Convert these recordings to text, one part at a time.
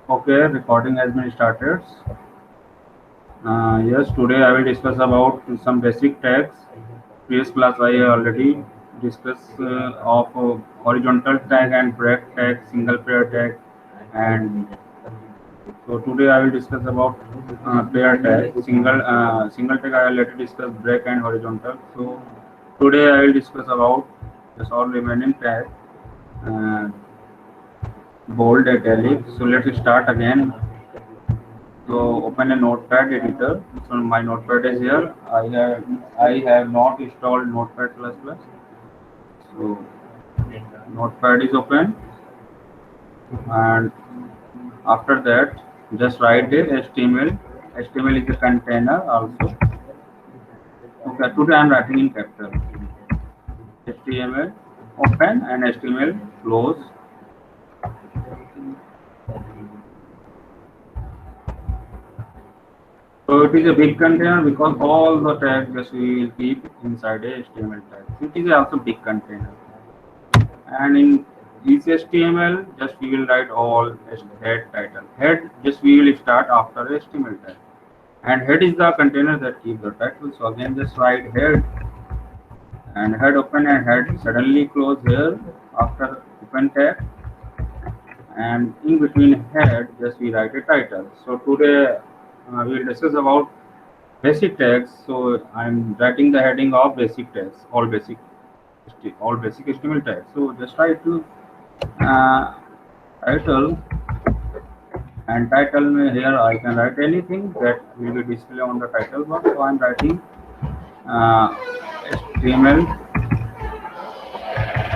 Okay, recording has been started. Yes, today I will discuss about some basic tags. Previous class I already discussed of horizontal tag and break tag, single pair tag, and so today I will discuss about pair tag. Single tag I already discussed break and horizontal. So today I will discuss about just all remaining tag. Uh, Bold, italic. So let's start again. So open a notepad editor. So my notepad is here. I have not installed Notepad++. So notepad is open, and after that just write a HTML. HTML is a container also. Okay, today I am writing in capital. HTML open and HTML close. So it is a big container because all the tags just we will keep inside a HTML tag. So it is also big container. And in each HTML, just we will write all head title. Head just we will start after HTML tag. And head is the container that keeps the title. So again, just write head and head open and head suddenly close here after open tag. And in between head, just we write a title. So today we will discuss about basic tags. So I'm writing the heading of basic tags, all basic HTML tags. So just try to uh, title and title here I can write anything that will be displayed on the title bar. So I'm writing uh, HTML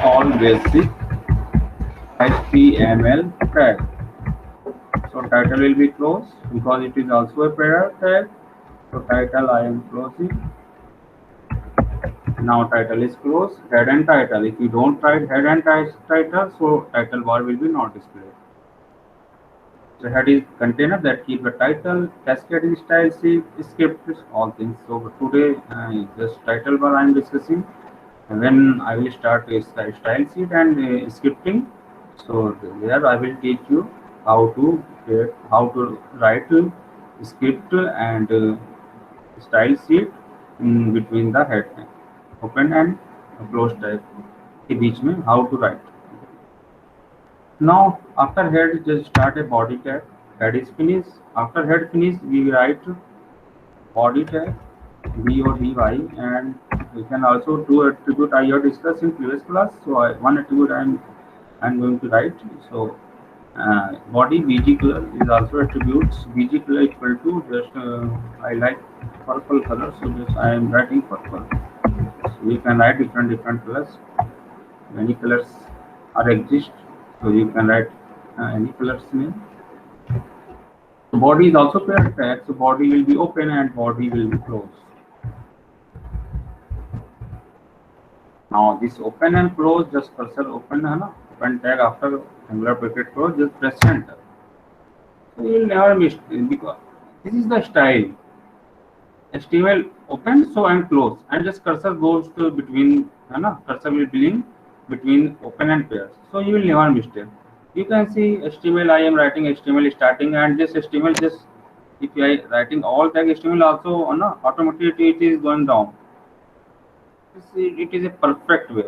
all basic HTML tag. So title will be closed because it is also a pair tag. So title I am closing. Now title is closed. Head and title. If you don't write head and title, so title bar will be not displayed. So head is container that keep the title, cascading style sheet, script, all things. So today just title bar I am discussing. And when I will start a style sheet and scripting, so there I will teach you how to write script and style sheet in between the head open and close tag के बीच में how to write. Now after head just start a body tag. Head is finished. After head finish we write body tag BODY, and we can also do attribute I have discussed in previous class. So one attribute I'm going to write. So body BG color is also attributes. BG color equal to just I like purple color, so just I am writing purple. So we can write different colors. Many colors are exist, so you can write any colors name. Body is also pair tag, so body will be open and body will be closed. Now this open and close, just cursor open है ना, open tag after angular bracket close, just press enter. So you will never miss because this is the style. HTML open so and close, and just cursor goes to between है ना, cursor will blink between open and pairs. So you will never mistake. You can see HTML. I am writing HTML starting, and this HTML just if I writing all tag HTML also no, automatically it is going down. It is a perfect way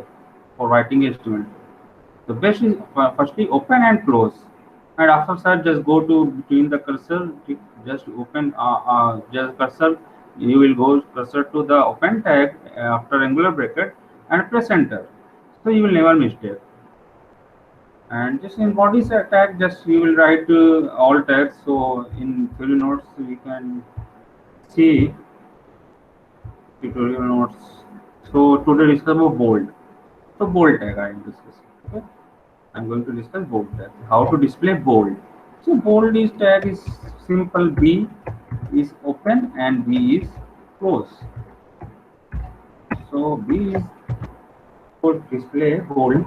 for writing HTML. The best is firstly open and close, and after that just go to between the cursor. Just open just cursor. You will go cursor to the open tag after angular bracket and press enter. So you will never mistake. And just in body tag, just we will write all tags. So in theory notes we can see tutorial notes. So today discuss about bold. So bold tag I am discussing. Okay? I'm going to discuss bold tag. How to display bold. So bold is tag is simple. B is open and B is close. So B is for display bold.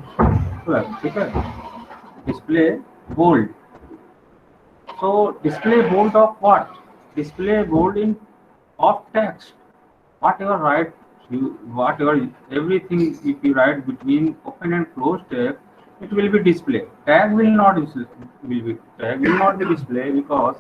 Okay. Display bold. So display bold of what? Display bold in of text. Whatever write you whatever everything if you write between open and close tag, it will be displayed. Tag will not be displayed because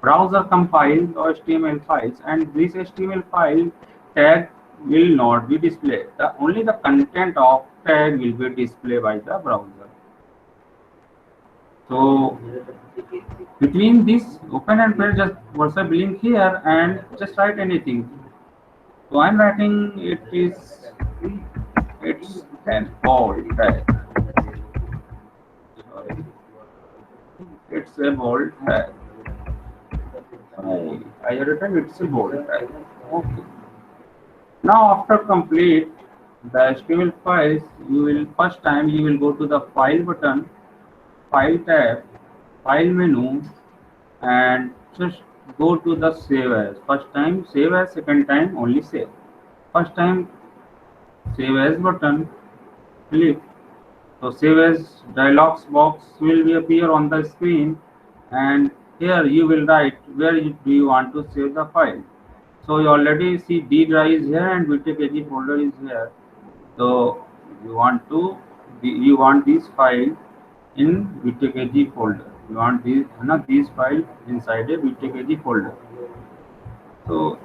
browser compiles HTML files, and this HTML file tag will not be displayed. Only the content of tag will be displayed by the browser. So between this open and close, just WhatsApp link here and just write anything. So I'm writing it's an bold tag. Sorry. It's a bold tag. I have written it's a bold tag. Okay. Now after complete the HTML files, first time you will go to the file button, file tab, file menu, and just go to the save as. First time save as, second time only save. First time save as button, click. So save as dialog box will be appear on the screen, and here you will write where do you want to save the file. So you already see D drive is here and VTKG folder is here. So you want this file in VTKG folder. You want these file inside a VTKG folder. So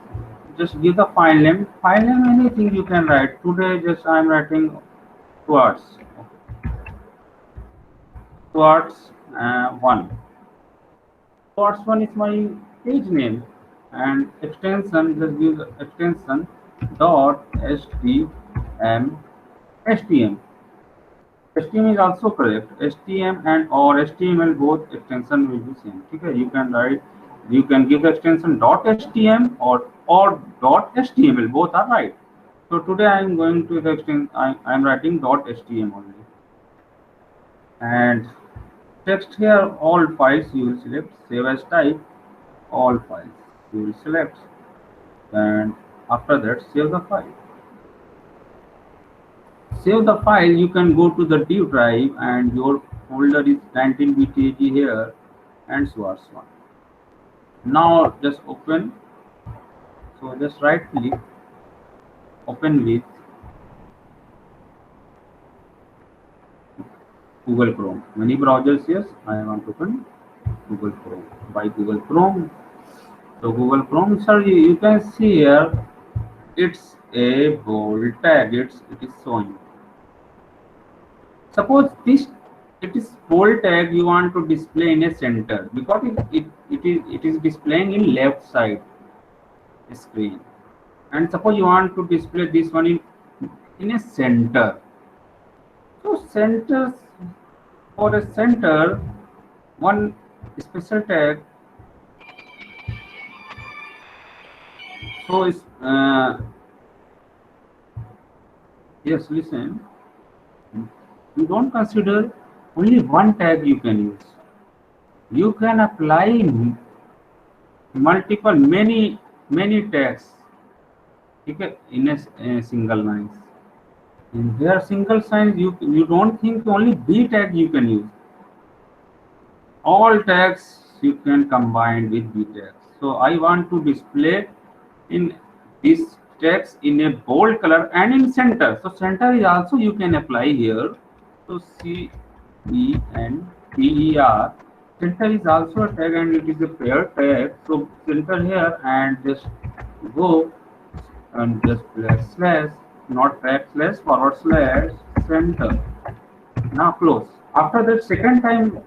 just give the file name. File name anything you can write. Today just I am writing towards. Towards 1. Towards 1 is my page name, and extension, just use extension dot htm. HTML is also correct. HTML and or HTML both extension will be same. Okay, you can give the extension dot HTML or dot HTML, both are right. So today I am going to the extent I am writing dot HTML only. And text here, all files you will select, save as type, all files you will select, and after that save the file. Save the file, you can go to the D drive and your folder is 19btag here and source one. Now just open, so just right click, open with Google Chrome. Many browsers, yes, I want to open Google Chrome. By Google Chrome. So Google Chrome, sir, you can see here, it's a bold tag. It is showing. Suppose it is bold tag you want to display in a center, because it is displaying in left side screen, and suppose you want to display this one in a center. So centers, for a center, one special tag. So is yes, listen. You don't consider only one tag you can use. You can apply multiple, many tags, okay, in a single line. In their single signs, you don't think only B tag you can use. All tags you can combine with B tags. So I want to display in this text in a bold color and in center. So center is also you can apply here. So CENTER, center is also a tag and it is a pair tag. So center here and just go and just slash, not backslash, forward slash center. Now close. After that, second time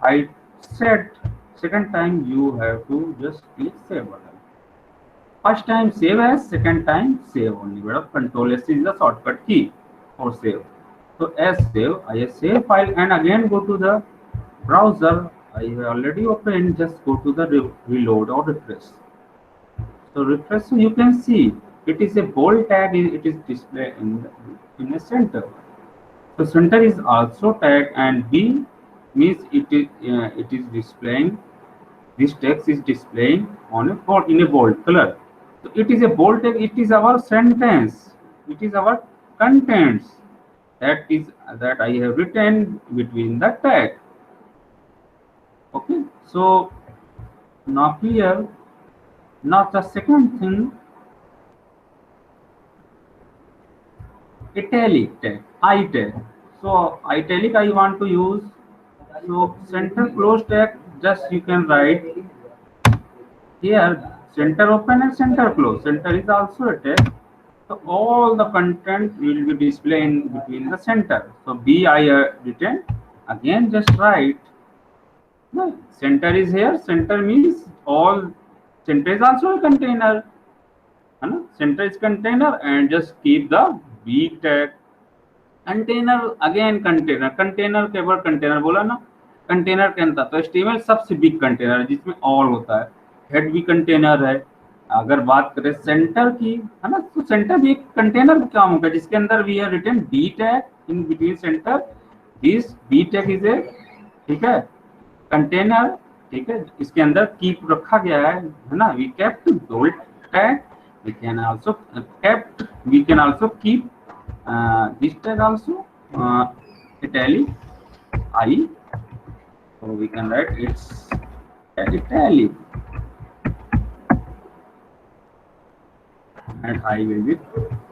I said, second time you have to just click save button. First time save as, second time save only. But Control S is the shortcut key for save. So as save, I save file and again go to the browser. I have already opened. Just go to the reload or refresh. So refresh, so you can see it is a bold tag. It is displayed in a center. So center is also tag, and B means it is displaying. This text is displaying in a bold color. So it is a bold tag. It is our sentence. It is our contents. That I have written between the tag. Okay. So now clear. Now the second thing, italic tag, I tag. So italic I want to use. So center close tag, just you can write here center open and center close. Center is also a tag. So all the content will be displayed in between the center. So B I written again. Just write no, center is here. Center means all. Center is also a container. है ना? Center is container and just keep the B tag. Container again container container के word container बोला ना container के अंदर तो HTML सबसे big container है जिसमें ऑल होता है हेड भी कंटेनर है अगर बात करें सेंटर की है ना तो सेंटर भी एक कंटेनर का काम होगा जिसके अंदर we are written B tag in between center this B tag is a ठीक है कंटेनर ठीक है इसके अंदर कीप रखा गया है ना we kept bold tag we can also kept we can also keep this tag also italic I so we can write it's italic and I will be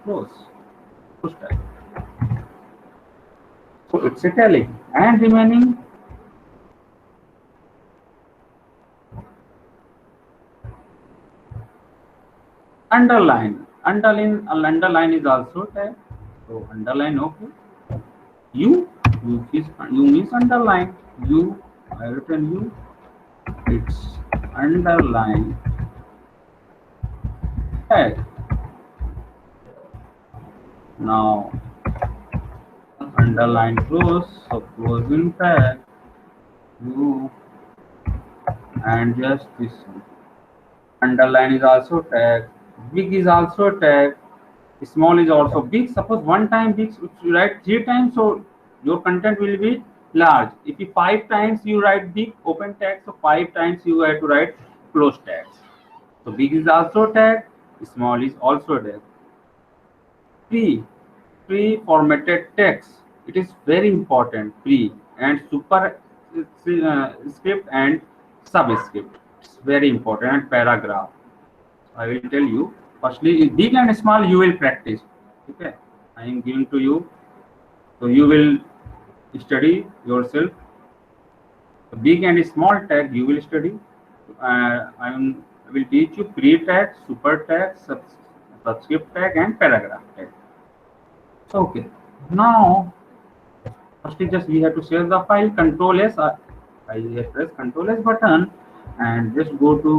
close tag so it's italic and remaining underline is also tag so underline okay you means underline you I written you it's underline tag now underline close so closing tag you and just this one. Underline is also tag big is also tag small is also big suppose one time big if you write 3 times so your content will be large if you 5 times you write big open tag so 5 times you have to write close tags so big is also tag small is also tag pre-formatted text it is very important pre and super script and subscript it's very important and paragraph I will tell you firstly big and small you will practice okay I am giving to you so you will study yourself the big and small tag you will study I will teach you pre tag super tag subscript tag and paragraph tag okay now firstly just we have to save the file control S I have pressed control S button and just go to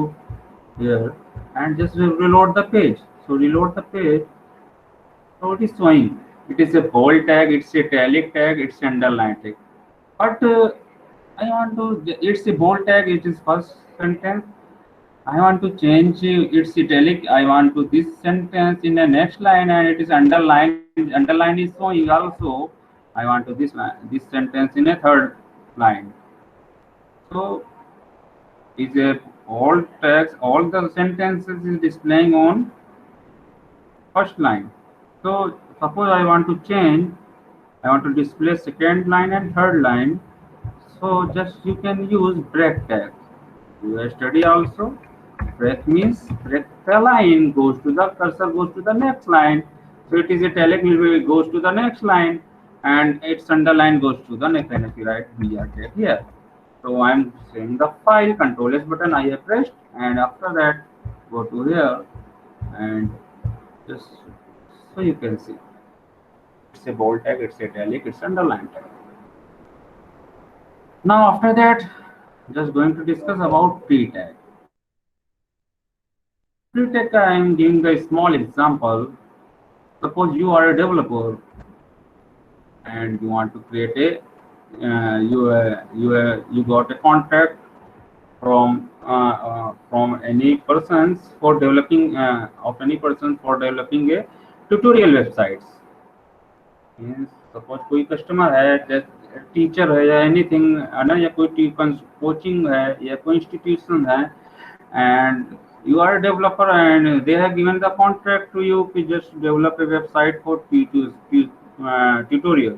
here and just reload the page so reload the page so it is showing it is a bold tag it's a italic tag it's underline tag but I want to it's a bold tag it is first sentence I want to change its italic I want to this sentence in the next line and it is underline is showing also I want to this line this sentence in a third line so is a all text all the sentences is displaying on first line so suppose I want to change I want to display second line and third line so just you can use break tag you have study also break means break the line goes to the cursor goes to the next line so it is italic goes to the next line and its underline goes to the next line if you write br tag here so I'm saving the file control S button I have pressed and after that go to here and just so you can see it's a bold tag it's italic it's underline tag now after that just going to discuss about pre tag pre tag I am giving a small example suppose you are a developer and you want to create a you got a contract from any persons for developing of any person for developing a tutorial websites means suppose कोई customer है teacher है या anything है ना या कोई coaching है या कोई इंस्टीट्यूशन है and you are a developer and they have given the contract to you to just develop a website for tutorial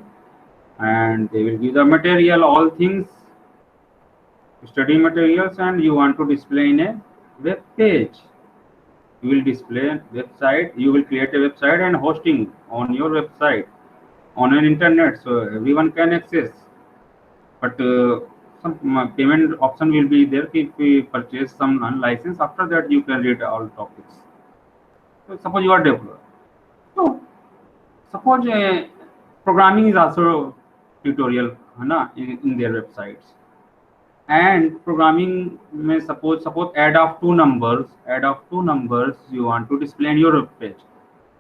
and they will give the material all things study materials and you want to display in a web page you will display a website you will create a website and hosting on your website on an internet, so everyone can access. But some payment option will be there if we purchase some license. After that, you can read all topics. So suppose you are developer. So suppose programming is also tutorial, है ना, in their websites. And programming may suppose add of two numbers you want to display in your web page,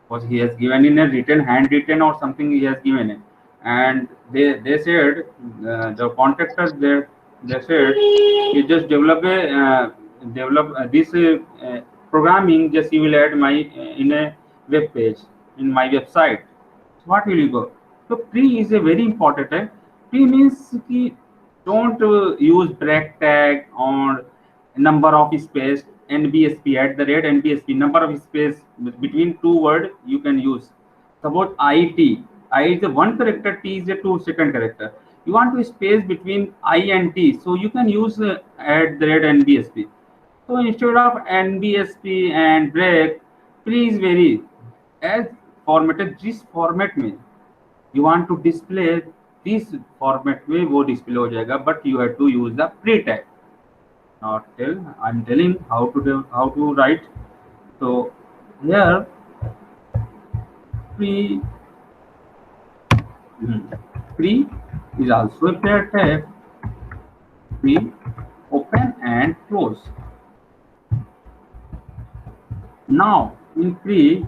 because he has given in a written, handwritten or something he has given it. And they said, the contractor, they said you just develop this programming, just you will add my in a web page, in my website. So what will you go? So pre is a very important. Pre means ki don't use break tag or number of space, nbsp at the rate nbsp, number of space between two word you can use. Suppose I is a one character, t is a two second character. You want to space between I and t, so you can use at the rate nbsp. So instead of nbsp and break, please vary as formatted जिस format में you want to display, this format में वो display हो जाएगा, but you have to use the pre tag. Not tell, I'm telling how to do, how to write. So here pre pre is also a pair tag. Pre open and close. Now in pre,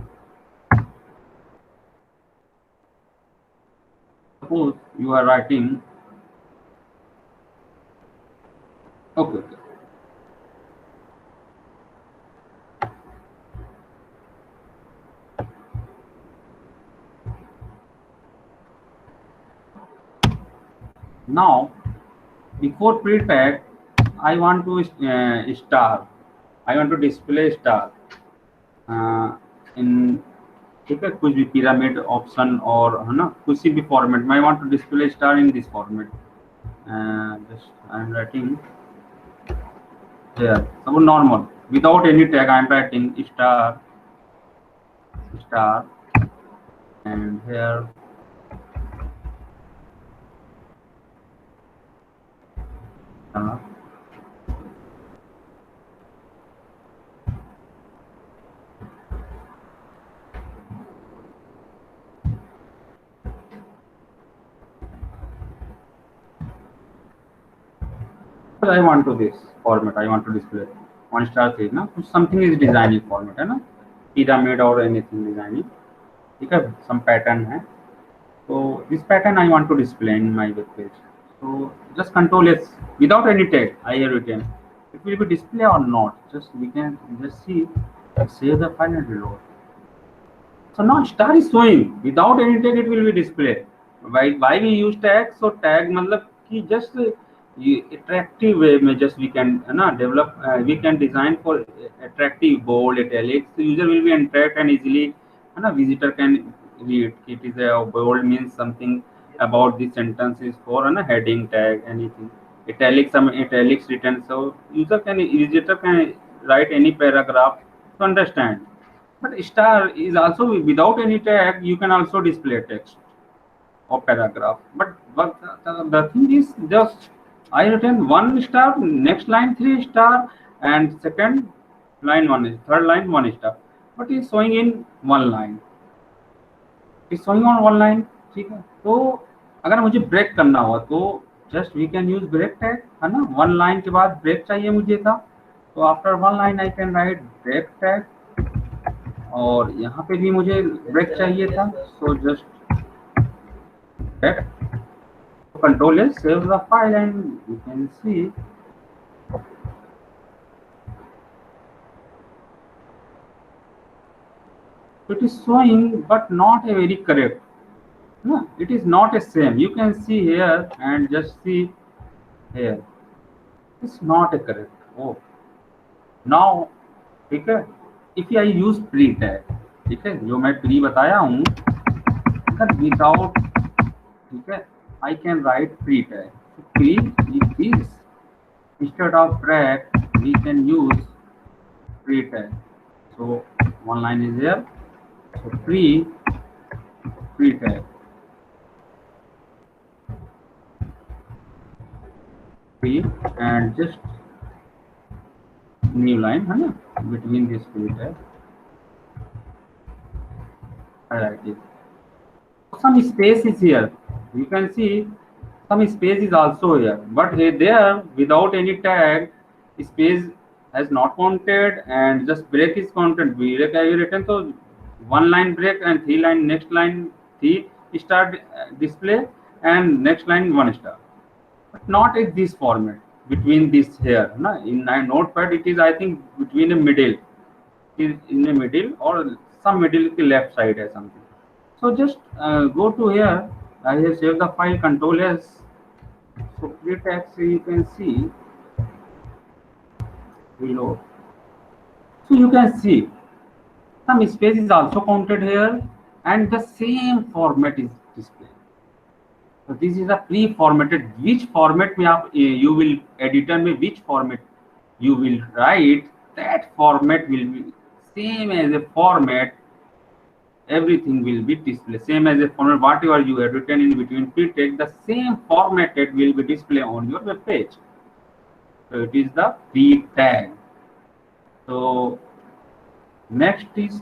suppose you are writing, okay. Now before pre tag, I want to star, I want to display star in, ठीक है, कुछ भी pyramid option और है ना, किसी भी format में I want to display star in this format. Just I am writing here, so normal without any tag I am writing star and here I want to this format, I want to display one star थी ना, कुछ something is designing format है ना, pyramid or anything designing, ठीक है, some pattern है, so this pattern I want to display in my web page. So just control S without any tag I have written, it will be display or not, just we can just see, save the file and reload. So now star is showing without any tag, it will be display. Why we use tag? So tag मतलब कि just attractive way में just we can ना develop, we can design for attractive bold italics. So user will be attract and easily है ना, visitor can read. It is a bold means something about the sentence is for है ना, heading tag anything. Italics, some italics written, so visitor can write any paragraph to understand. But star is also without any tag, you can also display text or paragraph. But the thing is just I written one star, next line 3 star, and second line third line 1 star. But it's showing in one line. It's showing on one line. ठीक है. तो अगर मुझे break करना हुआ तो just we can use break tag, है ना, वन लाइन के बाद ब्रेक चाहिए मुझे था, तो after one line I can write break tag. और यहाँ पे भी मुझे ब्रेक चाहिए था, so just break, control S, save the file, and you can see it is showing but not a very correct. No, it is not a same. You can see here and just see here, it's not a correct. Oh, now ठीक है, if I use pre tag, ठीक है, जो मैं pre बताया हूँ, without, ठीक है, I can write pre tag. So pre is this, instead of break we can use pre tag. So one line is here, so pre tag. 3 and just new line है ना between this field है highlight it. Some space is here. You can see some space is also here, but there without any tag, space has not counted and just break is counted. Break I written so one line break and three line next line three star display and next line one star, but not in this format between this here. Na? In notepad it is I think between the middle, is in the middle or some middle to left side or something. So just go to here. I have saved the file Control S. So create text you can see below. So you can see some space is also counted here and the same format is displayed. So this is a pre-formatted. Which format में आप you will editor में which format you will write, that format will be same as a format. Everything will be displayed same as a format. Whatever you have written in between pre-text, the same formatted will be displayed on your web page. So it is the pre-tag. So next is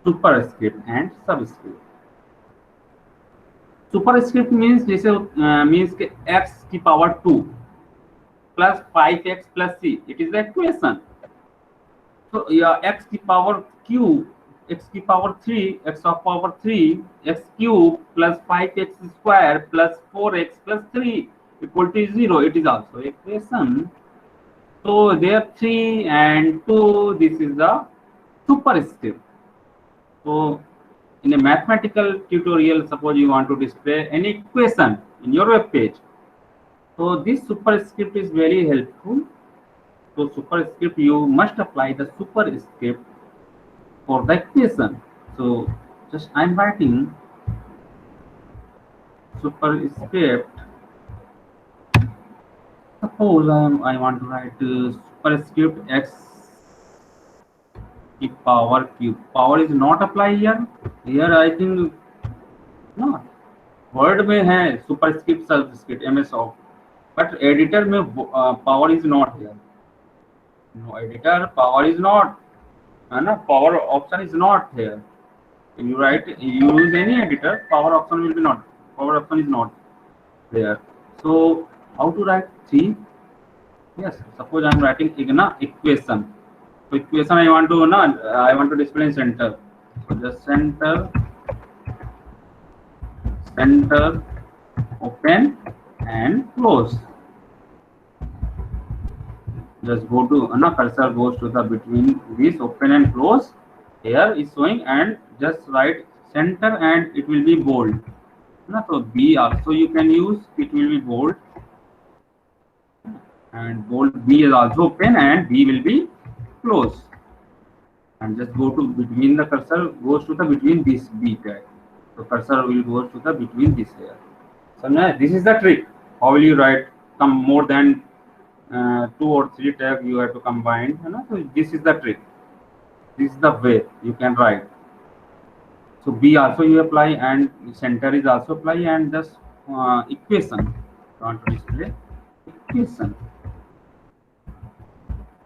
superscript and subscript. Superscript means जैसे means के x की power 2 plus 5x plus c. It is the equation. So yeah, x की power q, x की power 3, x of power 3, x cube plus 5x square plus 4x plus 3 equal to 0. It is also equation. So there 3 and 2. This is the superscript. So in a mathematical tutorial, suppose you want to display any equation in your web page. So this superscript is very helpful. So superscript, you must apply the superscript for the equation. So just I'm writing superscript. Suppose I want to write superscript x की power cube. Power is not apply here. Here I think no. Word में है superscript subscript MS of, but editor में power is not here. No editor power is not, है ना? Power option is not here. If you write, you use any editor, power option will be not. Power option is not there. So how to write 3? Yes, suppose I am writing equation. So equation I want to display in center. So just center, open and close. Just go to cursor goes to the between this open and close. Here is showing and just write center and it will be bold. So B also you can use, it will be bold. And bold B is also open and B will be close. And just go to between, the cursor goes to the between this B tag. So cursor will go to the between this here. So now this is the trick. How will you write some more than 2 or 3 tags you have to combine? So this is the trick. This is the way you can write. So B also you apply and center is also apply and just equation. You want to display equation.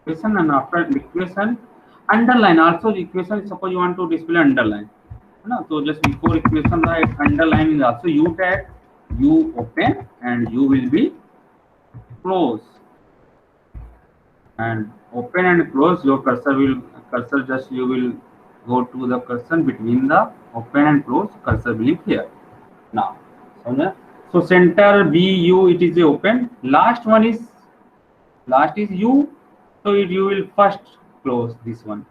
And after equation, underline also equation. Suppose you want to display underline. So just before equation write underline is also U tag. U open and U will be close. And open and close, your cursor just you will go to the cursor between the open and close. Cursor will be here. Now, so center B U it is a open. Last is U. So you will first close this one.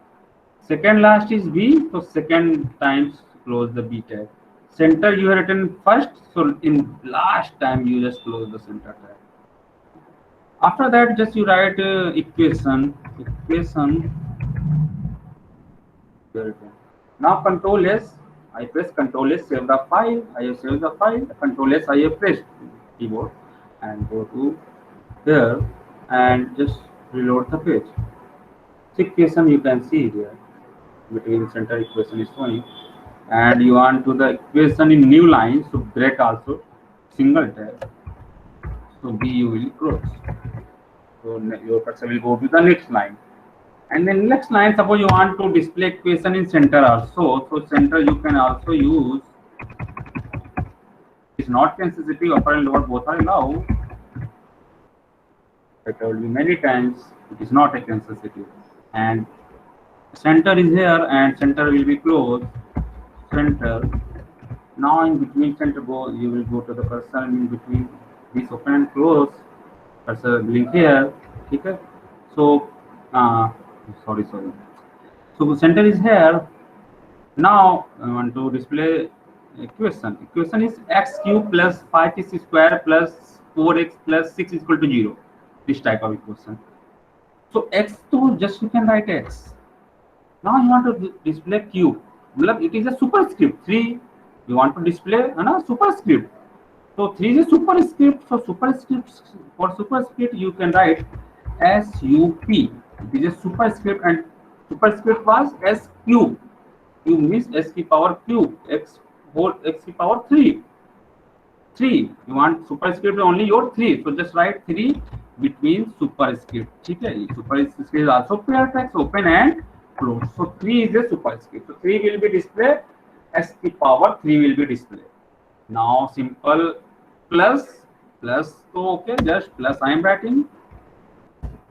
Second last is B. So second times close the B tag. Center you have written first. So in last time you just close the center tag. After that just you write equation. Now Control S. I press Control S, save the file. I have saved the file. Control S I have pressed keyboard and go to here and just reload the page. Equation you can see here. between center equation is showing, and you want to the equation in new line, so break also single tag, so B you will close. So your cursor will go to the next line, and then next line, suppose you want to display equation in center also, so center you can also use, it's not sensitive, upper and lower both are allowed. I told you many times, it is not a sensitive, and center is here and center will be closed, center. Now in between center go, you will go to the cursor in between this open and close, cursor link here, okay? So sorry, so center is here. Now I want to display equation. Equation is x cube plus 5x square plus 4x plus 6 is equal to 0. This type of equation. So x to just you can write x. Now you want to display cube. It is a superscript 3. You want to display superscript. So 3 is a superscript. So superscript, for superscript you can write SUP. It is a superscript, and superscript was S cube. You miss s की power cube, x whole x की power 3. You want superscript only your 3, so just write 3 between superscript. ठीक है, superscript is also pair text, open and close. So 3 is a superscript. So 3 will be displayed, s की power 3 will be displayed. Now simple plus, so okay, just plus I am writing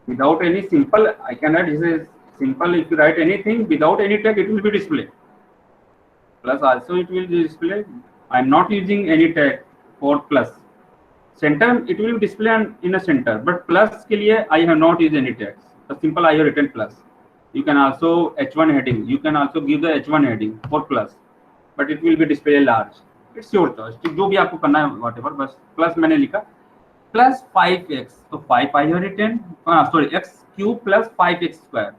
without any simple. I can write this is simple. If you write anything without any tag, it will be displayed. Plus also it will display. I am not using any tag for plus. Center it will display in a center, but plus के लिए I have not used any tags. So simple I have written plus. You can also H1 heading. You can also give the H1 heading for plus, but it will be displayed large. It's your choice. जो भी आपको करना है whatever, बस plus मैंने लिखा. Plus 5x. So 5 I have written. Sorry, x cube plus 5x square.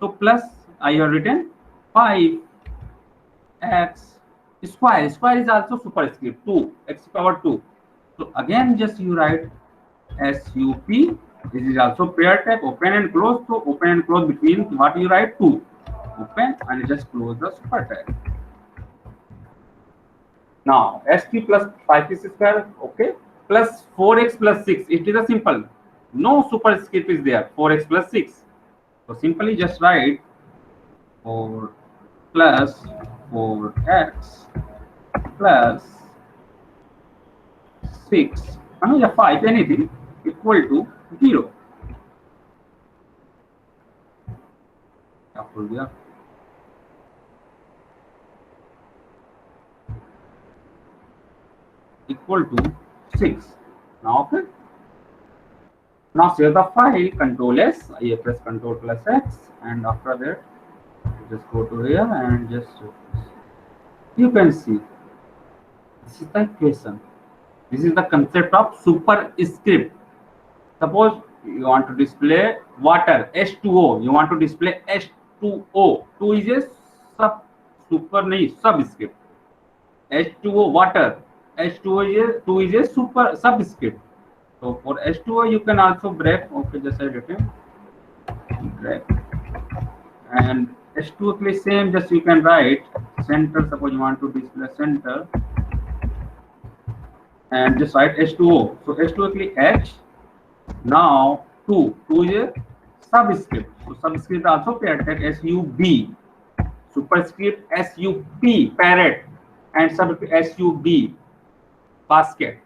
So plus I have written 5 x square. Square is also superscript 2, x power 2. So again just you write SUP. This is also pair tag, open and close. So open and close between what you write 2. Open and just close the super tag. Now SQ plus 5x square, okay, plus 4x plus 6. It is a simple. No superscript is there. 4x plus 6. So simply just write 4 plus 4x plus 6, 5, anything, equal to 0. Equal to 6. Now okay. Now save the file, Control S. I press Control plus X, and after that just go to here and just you can see this is the equation. This is the concept of superscript. Suppose you want to display water H2O. You want to display H2O. 2 is a subscript. H2O water. H2O is 2 is a super subscript. So for H2O you can also break. Okay, just I written break. And H2O play same. Just you can write center. Suppose you want to display center, and just write H2O. So H2O click H. Now 2 is a subscript. So subscript also pair tag SUB. Superscript SUP parrot, and subscript SUB basket.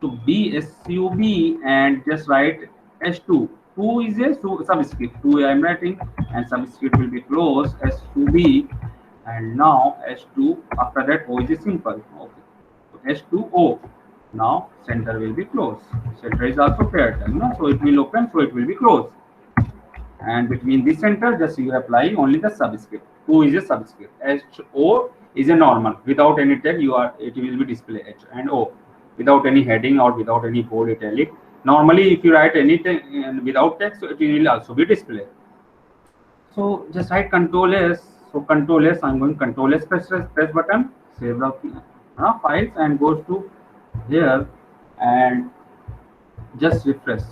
To B SUB and just write H2. 2 is a subscript. 2 I am writing, and subscript will be closed SUB, and now H2. After that O is a simple. Okay. So H2O. Now center will be closed. Center is also paired, so it will open, so it will be closed. And between this center, just you apply only the subscript. 2 is a subscript. HO is a normal. Without any tag, it will be display H and O. Without any heading or without any bold italic. Normally, if you write anything without text, so it will also be displayed. So just write Control S. So Control S, I'm going Control S, press button, save the files, and goes to here and just refresh.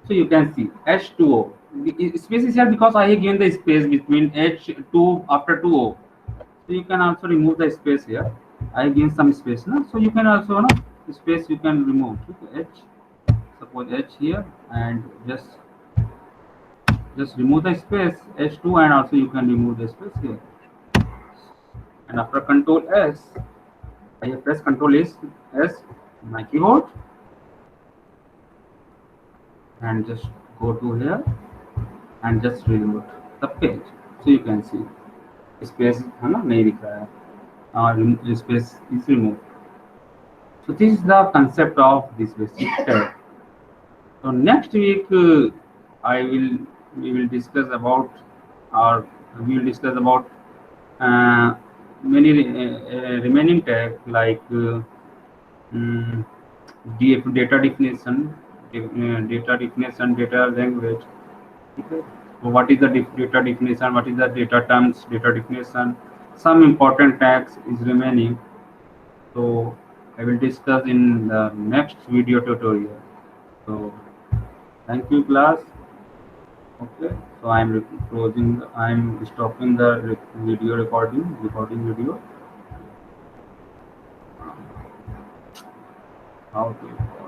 So you can see H2O. the space is here because I have given the space between H2 after 2O. So you can also remove the space here. I have given some space, no? So you can also, no, space you can remove. Okay, H, suppose H here, and just remove the space H2, and also you can remove the space here. And after Control S, I have pressed Control S my keyboard, and just go to here and just remove the page. So you can see space है ना नहीं दिख रहा है और space is removed. So this is the concept of this basic tag. So next week I will we will discuss about or we will discuss about uh, many remaining tags like mm, data definition, data language. Okay. So what is the data definition? What is the data terms? Data definition. Some important tags is remaining. So I will discuss in the next video tutorial. So thank you, class. Okay. So I am closing. I am stopping the video recording video. How to record?